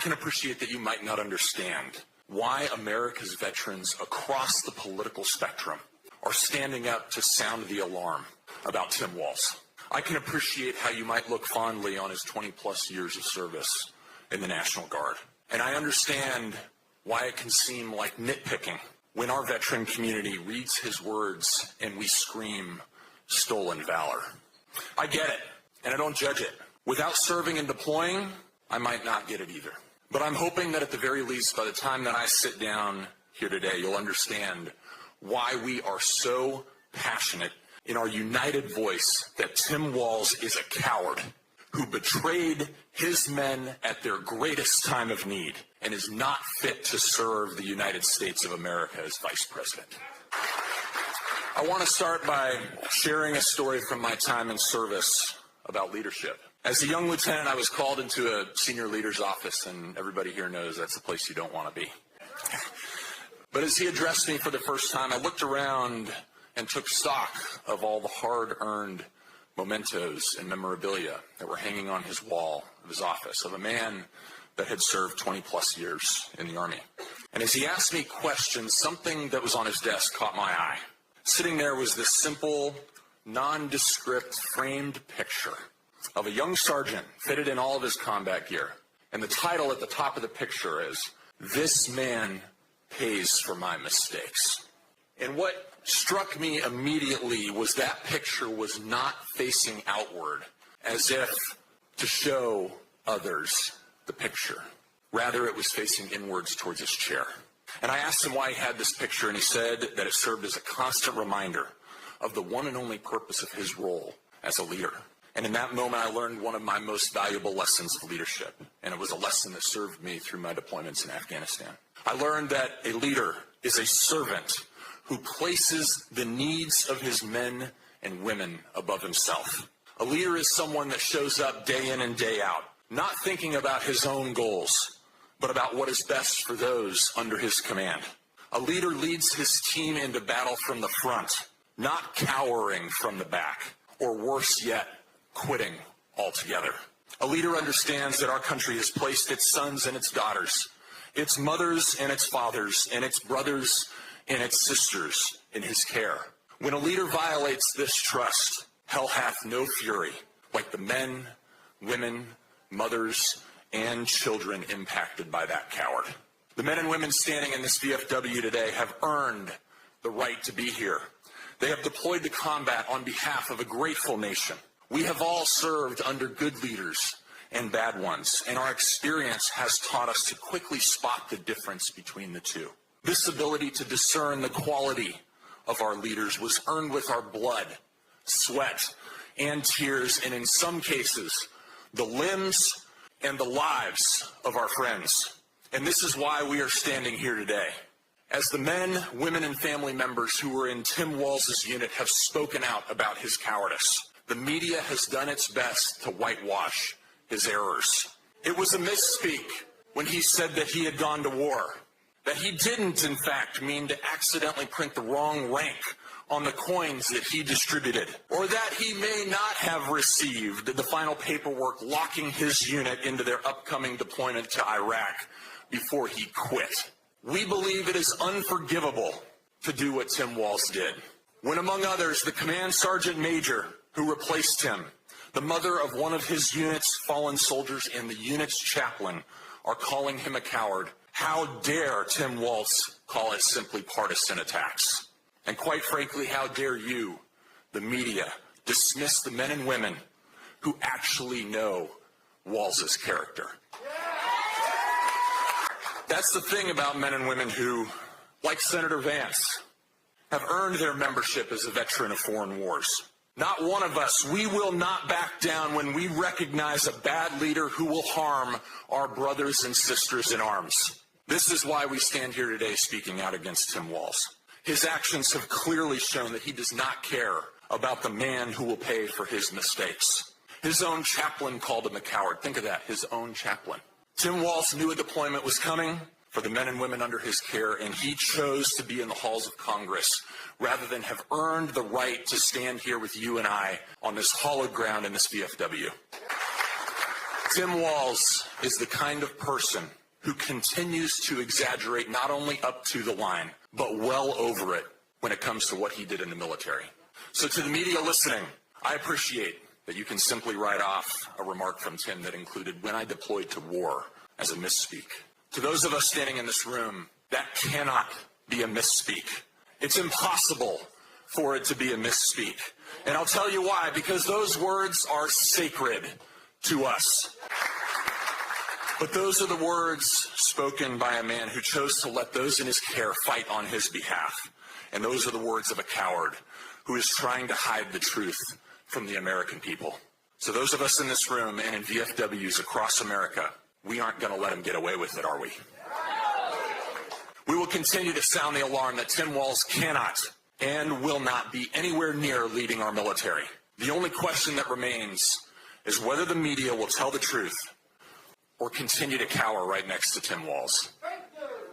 can appreciate that you might not understand why America's veterans across the political spectrum are standing up to sound the alarm about Tim Walz. I can appreciate how you might look fondly on his 20-plus years of service in the National Guard. And I understand why it can seem like nitpicking when our veteran community reads his words and we scream, "Stolen valor." I get it, and I don't judge it. Without serving and deploying, I might not get it either. But I'm hoping that at the very least, by the time that I sit down here today, you'll understand why we are so passionate in our united voice that Tim Walz is a coward who betrayed his men at their greatest time of need and is not fit to serve the United States of America as Vice President. I want to start by sharing a story from my time in service about leadership. As a young lieutenant, I was called into a senior leader's office, and everybody here knows that's the place you don't want to be. But as he addressed me for the first time, I looked around and took stock of all the hard-earned mementos and memorabilia that were hanging on his wall of his office of a man that had served 20-plus years in the Army. And as he asked me questions, something that was on his desk caught my eye. Sitting there was this simple, nondescript, framed picture of a young sergeant fitted in all of his combat gear. And the title at the top of the picture is, "This Man Pays for My Mistakes." And what struck me immediately was that picture was not facing outward as if to show others the picture. Rather, it was facing inwards towards his chair. And I asked him why he had this picture, and he said that it served as a constant reminder of the one and only purpose of his role as a leader. And in that moment, I learned one of my most valuable lessons of leadership, and it was a lesson that served me through my deployments in Afghanistan. I learned that a leader is a servant who places the needs of his men and women above himself. A leader is someone that shows up day in and day out, not thinking about his own goals, but about what is best for those under his command. A leader leads his team into battle from the front, not cowering from the back, or worse yet, quitting altogether. A leader understands that our country has placed its sons and its daughters, its mothers and its fathers, and its brothers and its sisters in his care. When a leader violates this trust, hell hath no fury like the men, women, mothers, and children impacted by that coward. The men and women standing in this VFW today have earned the right to be here. They have deployed to combat on behalf of a grateful nation. We have all served under good leaders and bad ones, and our experience has taught us to quickly spot the difference between the two. This ability to discern the quality of our leaders was earned with our blood, sweat, and tears, and in some cases, the limbs and the lives of our friends. And this is why we are standing here today. As the men, women, and family members who were in Tim Walz's unit have spoken out about his cowardice, the media has done its best to whitewash his errors. It was a misspeak when he said that he had gone to war, that he didn't, in fact, mean to accidentally print the wrong rank on the coins that he distributed, or that he may not have received the final paperwork locking his unit into their upcoming deployment to Iraq before he quit. We believe it is unforgivable to do what Tim Walz did, when among others, the command sergeant major who replaced him, the mother of one of his unit's fallen soldiers, and the unit's chaplain are calling him a coward. How dare Tim Walz call it simply partisan attacks? And quite frankly, how dare you, the media, dismiss the men and women who actually know Walz's character? That's the thing about men and women who, like Senator Vance, have earned their membership as a veteran of foreign wars. Not one of us, we will not back down when we recognize a bad leader who will harm our brothers and sisters in arms. This is why we stand here today speaking out against Tim Walz. His actions have clearly shown that he does not care about the man who will pay for his mistakes. His own chaplain called him a coward. Think of that, his own chaplain. Tim Walz knew a deployment was coming for the men and women under his care, and he chose to be in the halls of Congress rather than have earned the right to stand here with you and I on this hallowed ground in this VFW. Tim Walz is the kind of person who continues to exaggerate not only up to the line, but well over it when it comes to what he did in the military. So to the media listening, I appreciate that you can simply write off a remark from Tim that included "when I deployed to war" as a misspeak. To those of us standing in this room, that cannot be a misspeak. It's impossible for it to be a misspeak. And I'll tell you why, because those words are sacred to us. But those are the words spoken by a man who chose to let those in his care fight on his behalf. And those are the words of a coward who is trying to hide the truth from the American people. So those of us in this room and in VFWs across America, we aren't going to let him get away with it, are we? We will continue to sound the alarm that Tim Walz cannot and will not be anywhere near leading our military. The only question that remains is whether the media will tell the truth or continue to cower right next to Tim Walz.